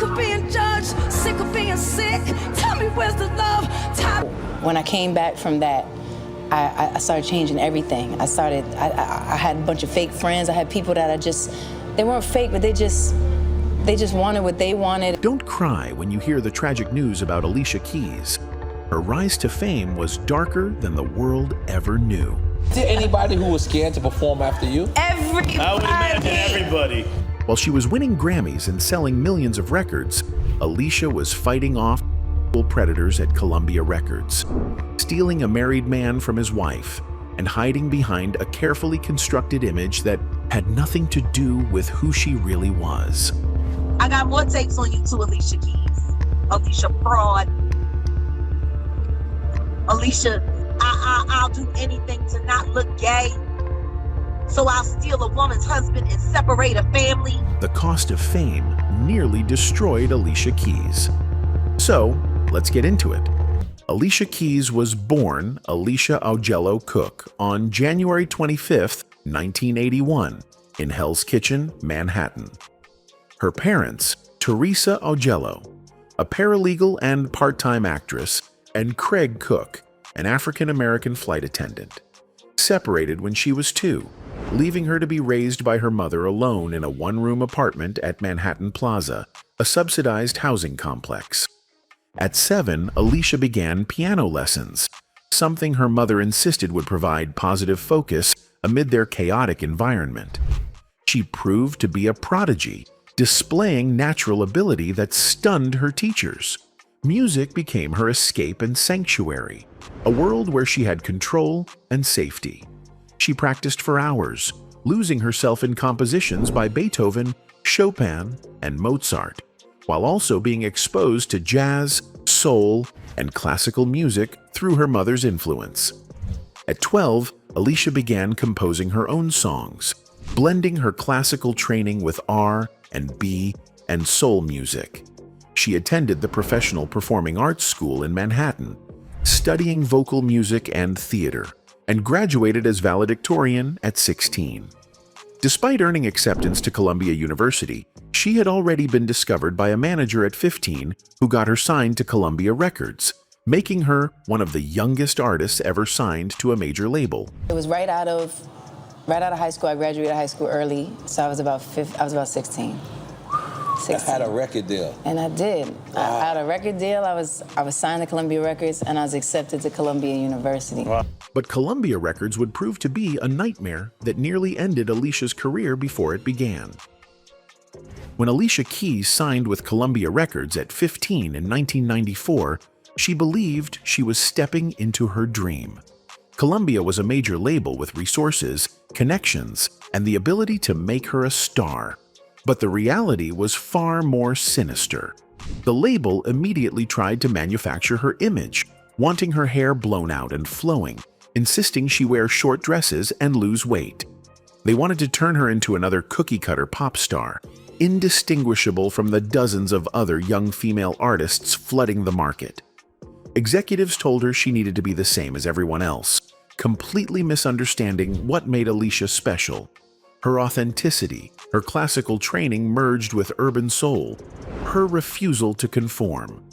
sick of being judged, sick of being sick. Tell me where's the love? When I came back from that, I started changing everything. I had a bunch of fake friends. I had people that they weren't fake, but they just wanted what they wanted. Don't cry when you hear the tragic news about Alicia Keys. Her rise to fame was darker than the world ever knew. Is there anybody who was scared to perform after you? Everybody! I would imagine everybody. While she was winning Grammys and selling millions of records, Alicia was fighting off predators at Columbia Records, stealing a married man from his wife, and hiding behind a carefully constructed image that had nothing to do with who she really was. I got more takes on you too, Alicia Keys. Alicia fraud. Alicia, I'll do anything to not look gay. So I'll steal a woman's husband and separate a family. The cost of fame nearly destroyed Alicia Keys. So, let's get into it. Alicia Keys was born Alicia Augello Cook on January 25, 1981, in Hell's Kitchen, Manhattan. Her parents, Teresa Augello, a paralegal and part-time actress, and Craig Cook, an African-American flight attendant, separated when she was 2, leaving her to be raised by her mother alone in a one-room apartment at Manhattan Plaza, a subsidized housing complex. At 7, Alicia began piano lessons, something her mother insisted would provide positive focus amid their chaotic environment. She proved to be a prodigy, displaying natural ability that stunned her teachers. Music became her escape and sanctuary, a world where she had control and safety. She practiced for hours, losing herself in compositions by Beethoven, Chopin, and Mozart, while also being exposed to jazz, soul, and classical music through her mother's influence. At 12, Alicia began composing her own songs, blending her classical training with R&B and soul music. She attended the Professional Performing Arts School in Manhattan, studying vocal music and theater, and graduated as valedictorian at 16. Despite earning acceptance to Columbia University, she had already been discovered by a manager at 15 who got her signed to Columbia Records, making her one of the youngest artists ever signed to a major label. It was right out of high school. I graduated high school early, so I was about 16. I had a record deal. And I did. Wow. I had a record deal. I was signed to Columbia Records, and I was accepted to Columbia University. Wow. But Columbia Records would prove to be a nightmare that nearly ended Alicia's career before it began. When Alicia Keys signed with Columbia Records at 15 in 1994, she believed she was stepping into her dream. Columbia was a major label with resources, connections, and the ability to make her a star. But the reality was far more sinister. The label immediately tried to manufacture her image, wanting her hair blown out and flowing, insisting she wear short dresses and lose weight. They wanted to turn her into another cookie-cutter pop star, indistinguishable from the dozens of other young female artists flooding the market. Executives told her she needed to be the same as everyone else, completely misunderstanding what made Alicia special. Her authenticity, her classical training merged with urban soul, her refusal to conform.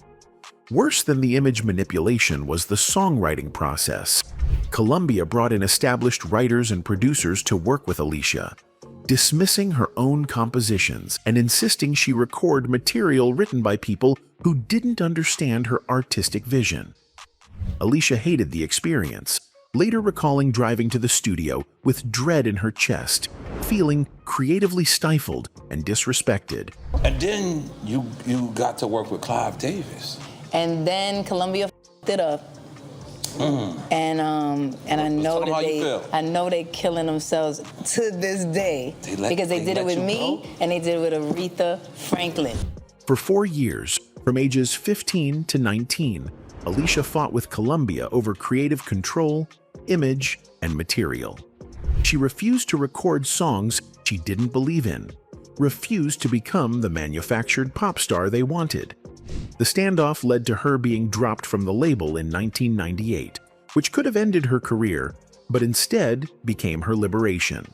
Worse than the image manipulation was the songwriting process. Columbia brought in established writers and producers to work with Alicia, dismissing her own compositions and insisting she record material written by people who didn't understand her artistic vision. Alicia hated the experience, later recalling driving to the studio with dread in her chest, feeling creatively stifled and disrespected. And then you got to work with Clive Davis. And then Columbia f***ed it up. And I know they killing themselves to this day because they did it with me and they did it with Aretha Franklin. For 4 years, from ages 15 to 19, Alicia fought with Columbia over creative control, image, and material. She refused to record songs she didn't believe in, refused to become the manufactured pop star they wanted. The standoff led to her being dropped from the label in 1998, which could have ended her career, but instead became her liberation.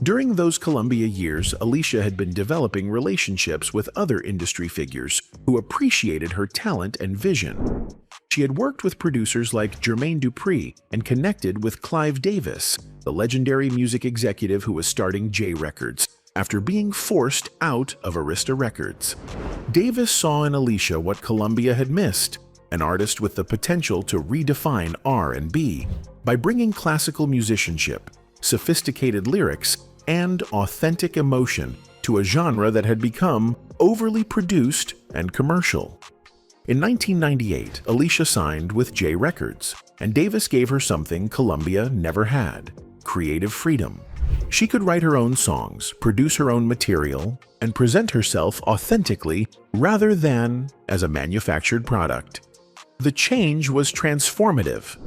During those Columbia years, Alicia had been developing relationships with other industry figures who appreciated her talent and vision. She had worked with producers like Jermaine Dupri and connected with Clive Davis, the legendary music executive who was starting J Records, after being forced out of Arista Records. Davis saw in Alicia what Columbia had missed, an artist with the potential to redefine R&B by bringing classical musicianship, sophisticated lyrics, and authentic emotion to a genre that had become overly produced and commercial. In 1998, Alicia signed with J Records, and Davis gave her something Columbia never had: creative freedom. She could write her own songs, produce her own material, and present herself authentically rather than as a manufactured product. The change was transformative.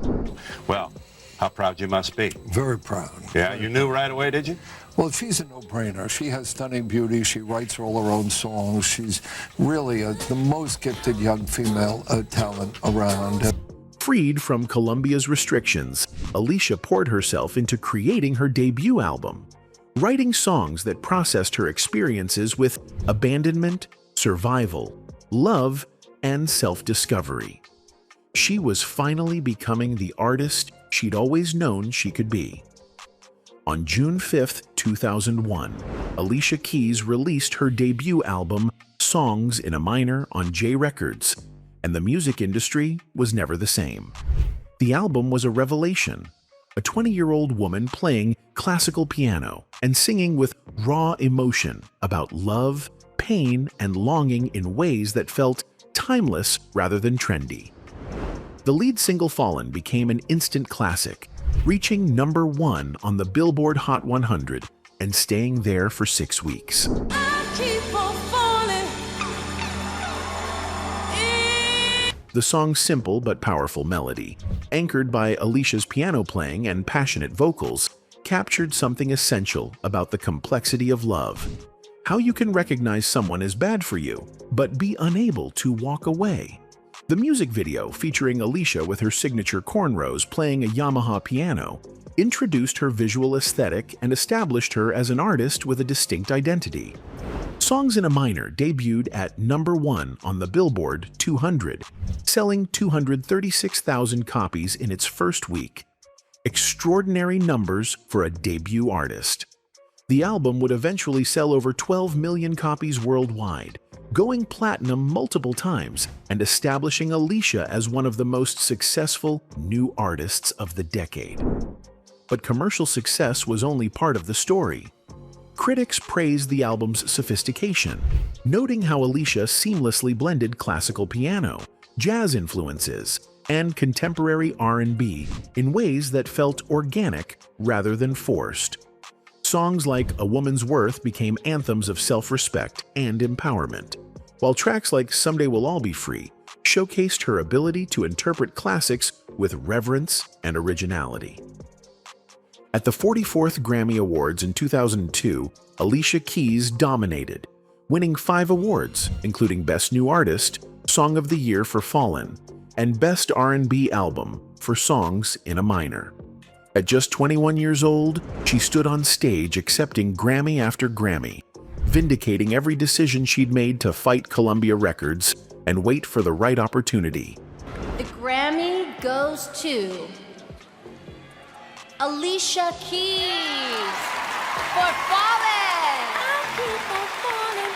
Well, how proud you must be. Very proud. Yeah, you knew right away, did you? Well, she's a no-brainer. She has stunning beauty. She writes all her own songs. She's really the most gifted young female talent around. Freed from Columbia's restrictions, Alicia poured herself into creating her debut album, writing songs that processed her experiences with abandonment, survival, love, and self-discovery. She was finally becoming the artist she'd always known she could be. On June 5, 2001, Alicia Keys released her debut album, Songs in a Minor, on J Records, and the music industry was never the same. The album was a revelation, a 20-year-old woman playing classical piano and singing with raw emotion about love, pain, and longing in ways that felt timeless rather than trendy. The lead single Fallen became an instant classic, reaching #1 on the Billboard Hot 100 and staying there for 6 weeks. I keep on falling. The song's simple but powerful melody, anchored by Alicia's piano playing and passionate vocals, captured something essential about the complexity of love. How you can recognize someone is bad for you, but be unable to walk away. The music video, featuring Alicia with her signature cornrows playing a Yamaha piano, introduced her visual aesthetic and established her as an artist with a distinct identity. Songs in a Minor debuted at #1 on the Billboard 200, selling 236,000 copies in its first week. Extraordinary numbers for a debut artist. The album would eventually sell over 12 million copies worldwide, going platinum multiple times and establishing Alicia as one of the most successful new artists of the decade. But commercial success was only part of the story. Critics praised the album's sophistication, noting how Alicia seamlessly blended classical piano, jazz influences, and contemporary R&B in ways that felt organic rather than forced. Songs like A Woman's Worth became anthems of self-respect and empowerment, while tracks like Someday We'll All Be Free showcased her ability to interpret classics with reverence and originality. At the 44th Grammy Awards in 2002, Alicia Keys dominated, winning 5 awards, including Best New Artist, Song of the Year for Fallen, and Best R&B Album for Songs in a Minor. At just 21 years old, she stood on stage accepting Grammy after Grammy, vindicating every decision she'd made to fight Columbia Records and wait for the right opportunity. The Grammy goes to Alicia Keys for Fallen. I keep on falling.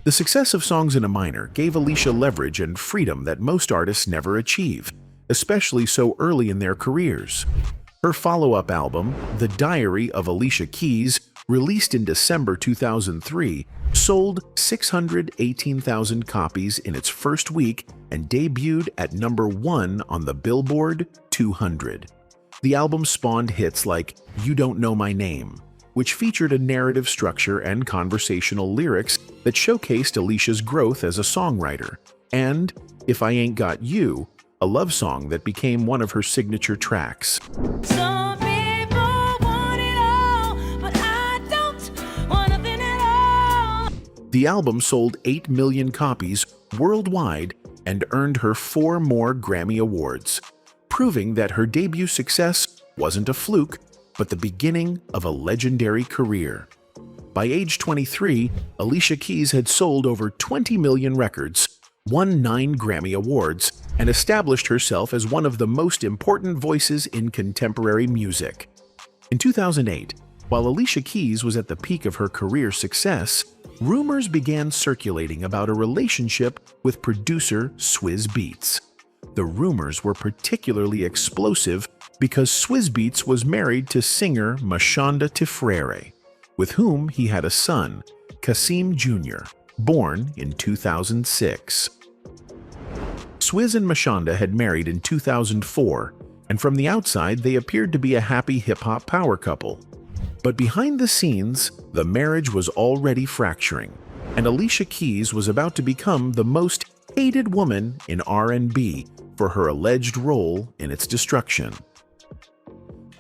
The success of Songs in a Minor gave Alicia leverage and freedom that most artists never achieve, especially so early in their careers. Her follow-up album, The Diary of Alicia Keys, released in December 2003, sold 618,000 copies in its first week and debuted at #1 on the Billboard 200. The album spawned hits like You Don't Know My Name, which featured a narrative structure and conversational lyrics that showcased Alicia's growth as a songwriter, and If I Ain't Got You, a love song that became one of her signature tracks. Some people want it all, but I don't want nothing at all. The album sold 8 million copies worldwide and earned her 4 more Grammy Awards, proving that her debut success wasn't a fluke, but the beginning of a legendary career. By age 23, Alicia Keys had sold over 20 million records, won 9 Grammy Awards, and established herself as one of the most important voices in contemporary music. In 2008, while Alicia Keys was at the peak of her career success, rumors began circulating about a relationship with producer Swizz Beatz. The rumors were particularly explosive because Swizz Beatz was married to singer Mashonda Tifrere, with whom he had a son, Kasim Jr., born in 2006. Swizz and Mashonda had married in 2004, and from the outside they appeared to be a happy hip-hop power couple. But behind the scenes, the marriage was already fracturing, and Alicia Keys was about to become the most hated woman in R&B for her alleged role in its destruction.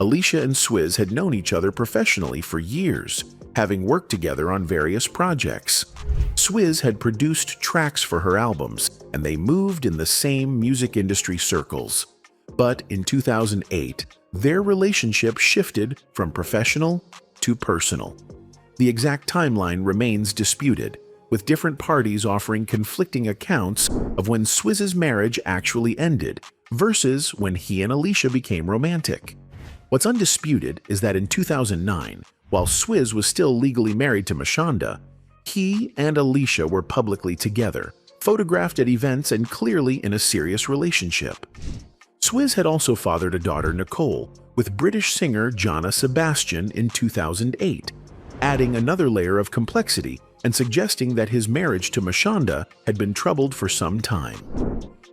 Alicia and Swizz had known each other professionally for years, having worked together on various projects. Swizz had produced tracks for her albums, and they moved in the same music industry circles. But in 2008, their relationship shifted from professional to personal. The exact timeline remains disputed, with different parties offering conflicting accounts of when Swizz's marriage actually ended versus when he and Alicia became romantic. What's undisputed is that in 2009, while Swizz was still legally married to Mashonda, he and Alicia were publicly together, photographed at events and clearly in a serious relationship. Swizz had also fathered a daughter, Nicole, with British singer Jonna Sebastian in 2008, adding another layer of complexity and suggesting that his marriage to Mashonda had been troubled for some time.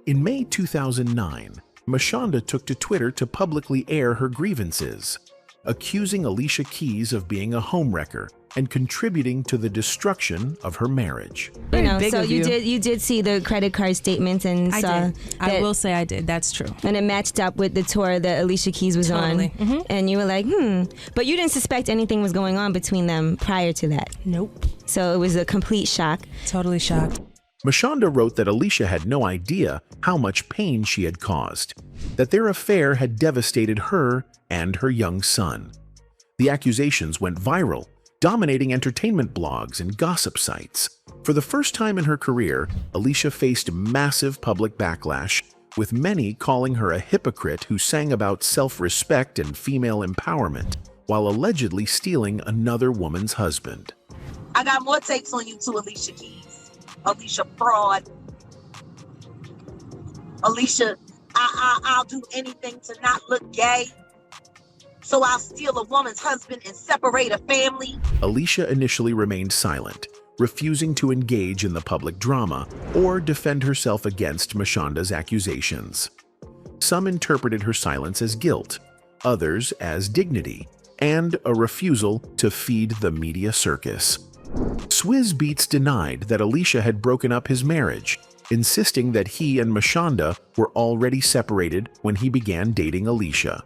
In May 2009, Mashonda took to Twitter to publicly air her grievances, accusing Alicia Keys of being a homewrecker and contributing to the destruction of her marriage. You know, so you did see the credit card statements and saw I will say I did. That's true. And it matched up with the tour that Alicia Keys was on. And you were like, But you didn't suspect anything was going on between them prior to that. Nope. So it was a complete shock. Totally shocked. Mashonda wrote that Alicia had no idea how much pain she had caused, that their affair had devastated her and her young son. The accusations went viral, dominating entertainment blogs and gossip sites. For the first time in her career, Alicia faced massive public backlash, with many calling her a hypocrite who sang about self-respect and female empowerment, while allegedly stealing another woman's husband. I got more takes on you too, Alicia Keys. Alicia fraud. Alicia, I'll do anything to not look gay. So I'll steal a woman's husband and separate a family. Alicia initially remained silent, refusing to engage in the public drama or defend herself against Mashonda's accusations. Some interpreted her silence as guilt, others as dignity, and a refusal to feed the media circus. Swizz Beatz denied that Alicia had broken up his marriage, insisting that he and Mashonda were already separated when he began dating Alicia.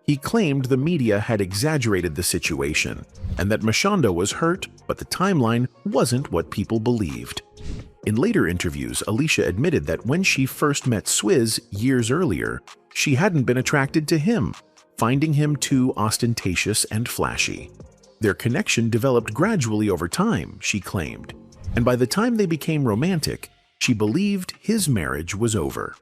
He claimed the media had exaggerated the situation and that Mashonda was hurt, but the timeline wasn't what people believed. In later interviews, Alicia admitted that when she first met Swizz years earlier, she hadn't been attracted to him, finding him too ostentatious and flashy. Their connection developed gradually over time, she claimed, and by the time they became romantic, she believed his marriage was over.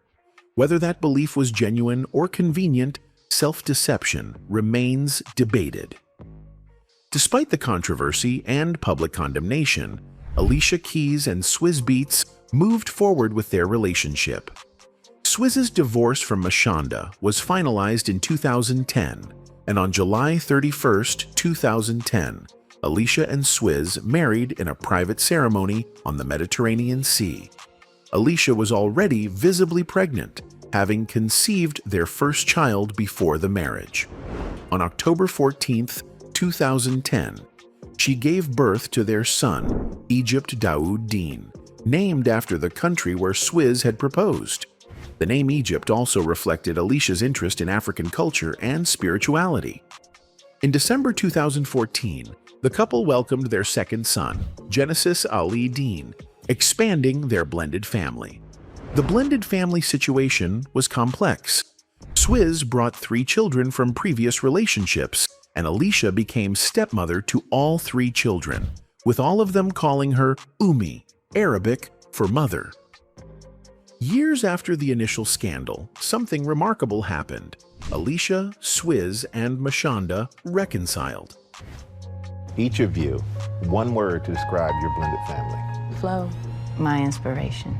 Whether that belief was genuine or convenient, self-deception remains debated. Despite the controversy and public condemnation, Alicia Keys and Swizz Beatz moved forward with their relationship. Swizz's divorce from Mashonda was finalized in 2010, and on July 31, 2010, Alicia and Swizz married in a private ceremony on the Mediterranean Sea. Alicia was already visibly pregnant, having conceived their first child before the marriage. On October 14, 2010, she gave birth to their son, Egypt Daoud Deen, named after the country where Swizz had proposed. The name Egypt also reflected Alicia's interest in African culture and spirituality. In December 2014, the couple welcomed their second son, Genesis Ali Deen, expanding their blended family. The blended family situation was complex. Swizz brought 3 children from previous relationships, and Alicia became stepmother to all 3 children, with all of them calling her Ummi, Arabic for mother. Years after the initial scandal, something remarkable happened. Alicia, Swizz, and Mashonda reconciled. Each of you, one word to describe your blended family. Flow, my inspiration.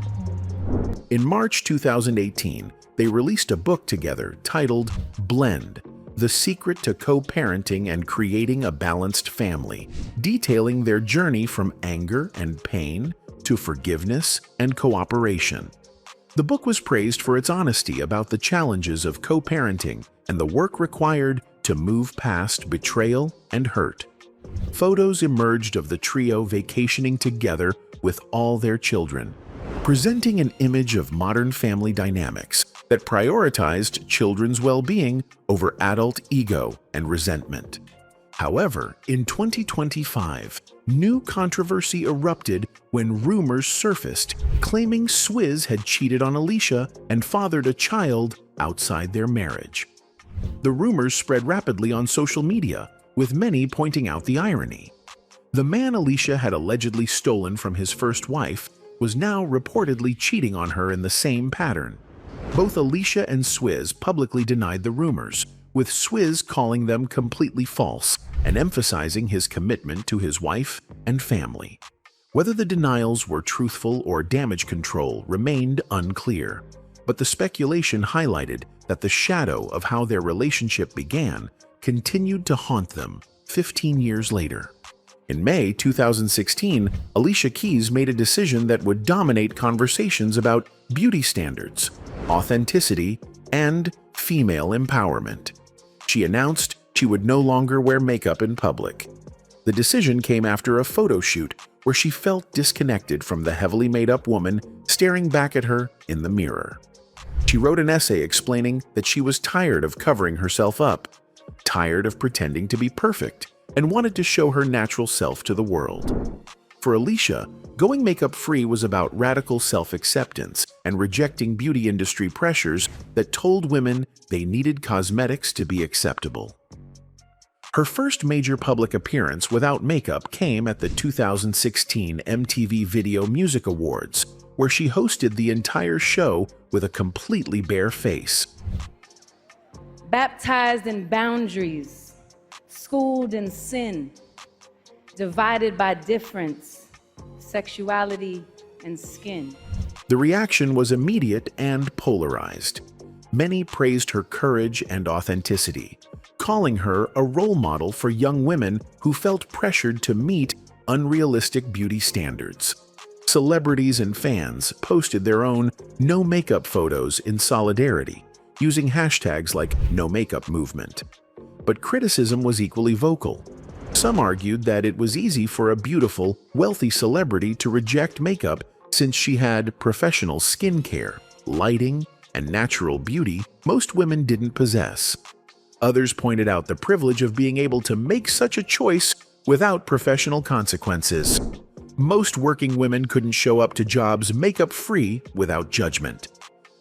In March 2018, they released a book together titled Blend: The Secret to Co-Parenting and Creating a Balanced Family, detailing their journey from anger and pain to forgiveness and cooperation. The book was praised for its honesty about the challenges of co-parenting and the work required to move past betrayal and hurt. Photos emerged of the trio vacationing together with all their children, presenting an image of modern family dynamics that prioritized children's well-being over adult ego and resentment. However, in 2025, new controversy erupted when rumors surfaced claiming Swizz had cheated on Alicia and fathered a child outside their marriage. The rumors spread rapidly on social media, with many pointing out the irony. The man Alicia had allegedly stolen from his first wife was now reportedly cheating on her in the same pattern. Both Alicia and Swizz publicly denied the rumors, with Swizz calling them completely false and emphasizing his commitment to his wife and family. Whether the denials were truthful or damage control remained unclear, but the speculation highlighted that the shadow of how their relationship began continued to haunt them 15 years later. In May 2016, Alicia Keys made a decision that would dominate conversations about beauty standards, authenticity, and female empowerment. She announced she would no longer wear makeup in public. The decision came after a photo shoot where she felt disconnected from the heavily made-up woman staring back at her in the mirror. She wrote an essay explaining that she was tired of covering herself up, tired of pretending to be perfect, and wanted to show her natural self to the world. For Alicia, going makeup-free was about radical self-acceptance and rejecting beauty industry pressures that told women they needed cosmetics to be acceptable. Her first major public appearance without makeup came at the 2016 MTV Video Music Awards, where she hosted the entire show with a completely bare face. Baptized in boundaries, schooled in sin, divided by difference, sexuality, and skin. The reaction was immediate and polarized. Many praised her courage and authenticity, calling her a role model for young women who felt pressured to meet unrealistic beauty standards. Celebrities and fans posted their own no makeup photos in solidarity, using hashtags like No Makeup Movement. But criticism was equally vocal. Some argued that it was easy for a beautiful, wealthy celebrity to reject makeup since she had professional skincare, lighting, and natural beauty most women didn't possess. Others pointed out the privilege of being able to make such a choice without professional consequences. Most working women couldn't show up to jobs makeup-free without judgment.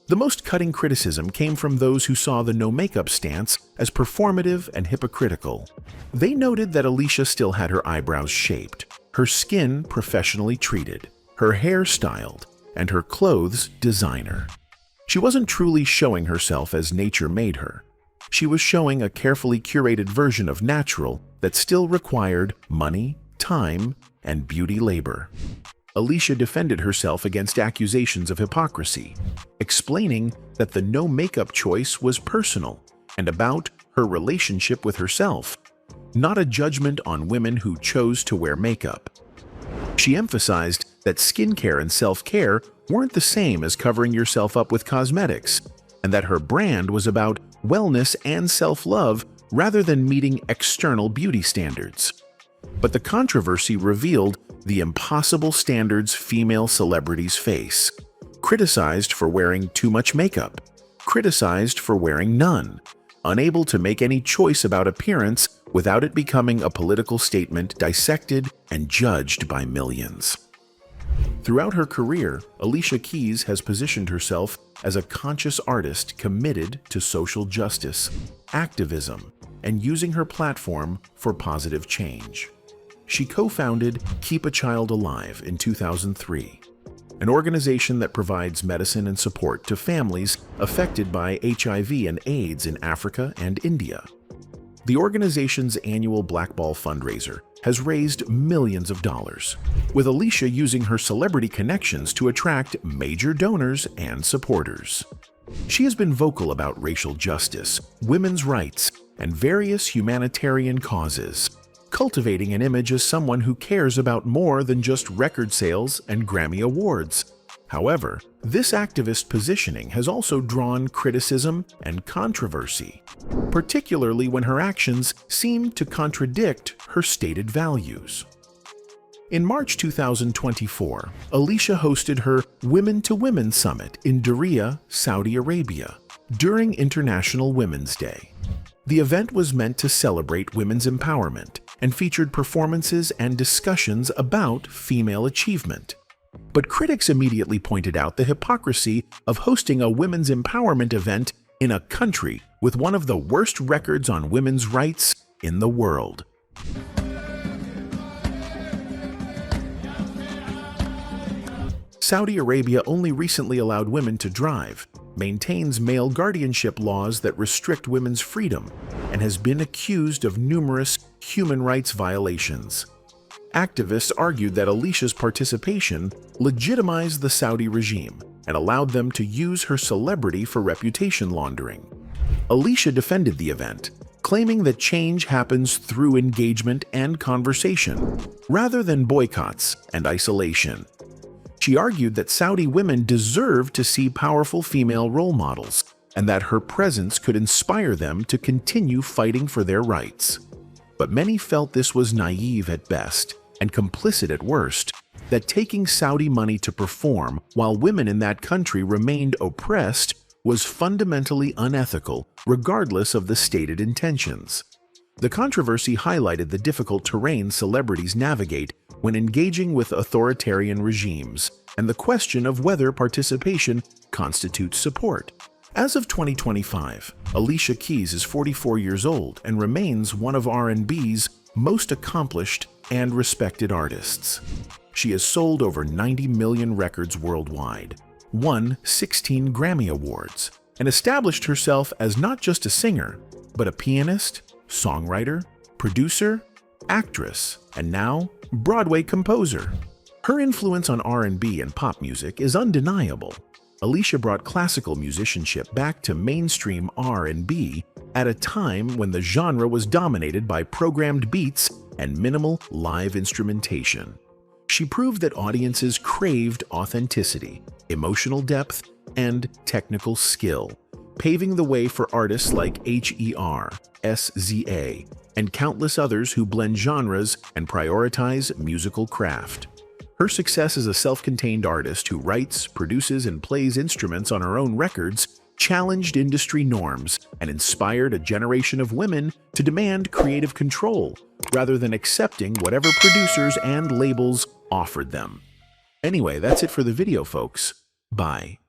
The most cutting criticism came from those who saw the no-makeup stance as performative and hypocritical. They noted that Alicia still had her eyebrows shaped, her skin professionally treated, her hair styled, and her clothes designer. She wasn't truly showing herself as nature made her. She was showing a carefully curated version of natural that still required money, time, and beauty labor. Alicia defended herself against accusations of hypocrisy, explaining that the no-makeup choice was personal and about her relationship with herself, not a judgment on women who chose to wear makeup. She emphasized that skincare and self-care weren't the same as covering yourself up with cosmetics, and that her brand was about wellness and self-love rather than meeting external beauty standards. But the controversy revealed the impossible standards female celebrities face. Criticized for wearing too much makeup, criticized for wearing none, unable to make any choice about appearance without it becoming a political statement dissected and judged by millions. Throughout her career, Alicia Keys has positioned herself as a conscious artist committed to social justice, activism, and using her platform for positive change. She co-founded Keep a Child Alive in 2003, an organization that provides medicine and support to families affected by HIV and AIDS in Africa and India. The organization's annual Black Ball fundraiser has raised millions of dollars, with Alicia using her celebrity connections to attract major donors and supporters. She has been vocal about racial justice, women's rights, and various humanitarian causes, cultivating an image as someone who cares about more than just record sales and Grammy Awards. However, this activist positioning has also drawn criticism and controversy, particularly when her actions seem to contradict her stated values. In March 2024, Alicia hosted her Women to Women Summit in Diriyah, Saudi Arabia, during International Women's Day. The event was meant to celebrate women's empowerment and featured performances and discussions about female achievement. But critics immediately pointed out the hypocrisy of hosting a women's empowerment event in a country with one of the worst records on women's rights in the world. Saudi Arabia only recently allowed women to drive, maintains male guardianship laws that restrict women's freedom, and has been accused of numerous human rights violations. Activists argued that Alicia's participation legitimized the Saudi regime and allowed them to use her celebrity for reputation laundering. Alicia defended the event, claiming that change happens through engagement and conversation, rather than boycotts and isolation. She argued that Saudi women deserve to see powerful female role models, and that her presence could inspire them to continue fighting for their rights. But many felt this was naive at best and complicit at worst, that taking Saudi money to perform while women in that country remained oppressed was fundamentally unethical, regardless of the stated intentions. The controversy highlighted the difficult terrain celebrities navigate when engaging with authoritarian regimes, and the question of whether participation constitutes support. As of 2025, Alicia Keys is 44 years old and remains one of R&B's most accomplished and respected artists. She has sold over 90 million records worldwide, won 16 Grammy Awards, and established herself as not just a singer, but a pianist, songwriter, producer, actress, and now Broadway composer. Her influence on R&B and pop music is undeniable. Alicia brought classical musicianship back to mainstream R&B at a time when the genre was dominated by programmed beats and minimal live instrumentation. She proved that audiences craved authenticity, emotional depth, and technical skill, paving the way for artists like H.E.R., S.Z.A., and countless others who blend genres and prioritize musical craft. Her success as a self-contained artist who writes, produces, and plays instruments on her own records challenged industry norms and inspired a generation of women to demand creative control rather than accepting whatever producers and labels offered them. Anyway, that's it for the video, folks. Bye.